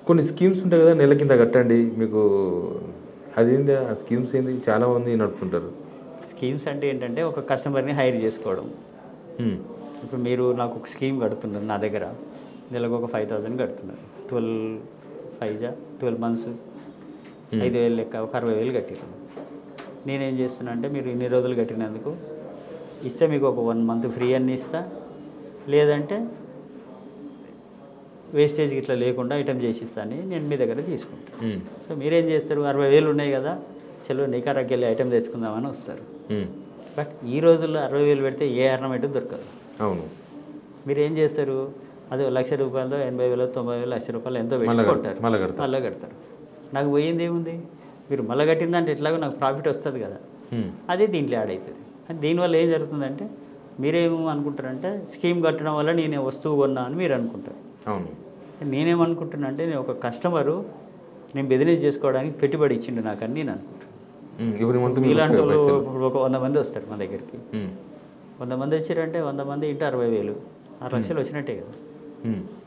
కొన్ని స్కీమ్స్ ఉంటాయి కదా, నెల కింద కట్టండి మీకు, అదేంటి ఆ స్కీమ్స్ ఏంది? చాలా మంది నడుపుతుంటారు. స్కీమ్స్ అంటే ఏంటంటే ఒక కస్టమర్ని హైర్ చేసుకోవడం. ఇప్పుడు మీరు నాకు ఒక స్కీమ్ కడుతున్నారు నా దగ్గర, నెలకు ఒక 5,000 కడుతున్నారు. 12 మంత్స్ 5,000 లెక్క ఒక 60,000 కట్టారు. నేనేం చేస్తున్నా అంటే మీరు ఇన్ని రోజులు కట్టినందుకు ఇస్తే మీకు ఒక 1 మంత్ ఫ్రీ అన్ని ఇస్తా, లేదంటే వేస్టేజ్ ఇట్లా లేకుండా ఐటమ్ చేసి ఇస్తాను, నేను మీ దగ్గర తీసుకుంటాను. సో మీరేం చేస్తారు, 60,000 ఉన్నాయి కదా, చలో నికారాకి వెళ్ళి ఐటమ్ తెచ్చుకుందామని వస్తారు. బట్ ఈ రోజుల్లో 60,000 పెడితే ఏ ఆర్నమెంట్ దొరకదు. అవును. మీరు ఏం చేస్తారు, అది ₹1,00,000 80,000 90,000 ₹1,00,000 ఎంతో పెట్టి కొంటారు, మళ్ళీ కడతారు. నాకు పోయింది ఏముంది, మీరు మళ్ళీ కట్టిందంటే ఎట్లాగో నాకు ప్రాఫిట్ వస్తుంది కదా, అదే దీంట్లో యాడ్ అవుతుంది. దీనివల్ల ఏం జరుగుతుందంటే మీరేమో అనుకుంటారంటే స్కీమ్ కట్టడం వల్ల నేను వస్తువు కొన్నా అని మీరు అనుకుంటారు. అవును. నేనేమనుకుంటున్నా అంటే నేను ఒక కస్టమరు నేను బిజినెస్ చేసుకోవడానికి పెట్టుబడి ఇచ్చిండు నాకని నేను అనుకుంటాను. ఇలాంటి వాళ్ళు ఇప్పుడు ఒక 100 మంది వస్తారు మా దగ్గరికి, 100 మంది వచ్చారంటే 100 మంది ఇంటూ 60,000 6 లక్షలు వచ్చినట్టే కదా.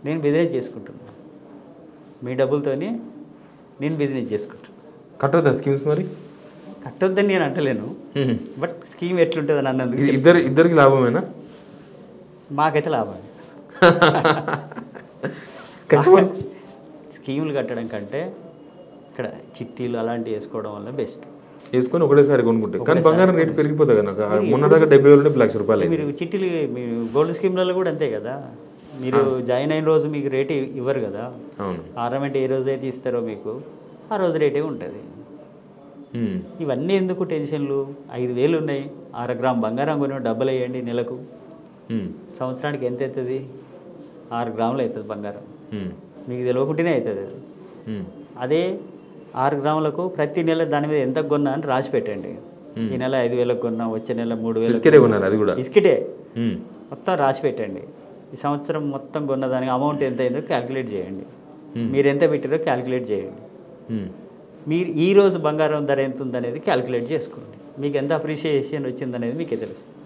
నేను బిజినెస్ చేసుకుంటున్నాను, మీ డబ్బులతోని నేను బిజినెస్ చేసుకుంటాను. కట్టొద్దా స్కీమ్స్ మరి? కట్టొద్దని నేను అంటలేను, బట్ స్కీమ్ ఎట్లుంటుంది అని అన్నందుకు ఇద్దరికి లాభమేనా? మాకైతే లాభం. స్కీములు కట్టడం కంటే ఇక్కడ చిట్టీలు అలాంటివి వేసుకోవడం వల్ల బెస్ట్. వేసుకొని ఒకటేసారి కొనుక్కుంటే, కానీ బంగారం రేటు పెరిగిపోతుంది కదా. మొన్న దాకా 70,000 ₹1,00,000. మీరు చిట్టీలు మీరు గోల్డ్ స్కీమ్లలో కూడా అంతే కదా, మీరు జాయిన్ అయిన రోజు మీకు రేటు ఇవ్వరు కదా. అవును. ఆర్నమెంట్ ఏ రోజు అయితే ఇస్తారో మీకు ఆ రోజు రేటే ఉంటుంది. ఇవన్నీ ఎందుకు టెన్షన్లు? 5,000 ఉన్నాయి, 6 గ్రామ్ బంగారం కొని డబ్బులు వేయండి నెలకు, సంవత్సరానికి ఎంత అవుతుంది? 6 గ్రాములు అవుతుంది బంగారం, మీకు తెలియకుండానే అవుతుంది అది. అదే 6 గ్రాములకు ప్రతి నెల దాని మీద ఎంత కొన్నా అని రాసి పెట్టండి. ఈ నెల 5,000 కొన్నా, వచ్చే నెల 3,000 కొనాలి, అది కూడా బిస్కెటే మొత్తం రాసి పెట్టండి. ఈ సంవత్సరం మొత్తం కొన్న దానికి అమౌంట్ ఎంత అయిందో క్యాలిక్యులేట్ చేయండి, మీరు ఎంత పెట్టారో క్యాలిక్యులేట్ చేయండి. మీరు ఈరోజు బంగారం ధర ఎంత ఉందనేది క్యాలిక్యులేట్ చేసుకోండి, మీకు ఎంత అప్రిషియేషన్ వచ్చిందనేది మీకే తెలుస్తుంది.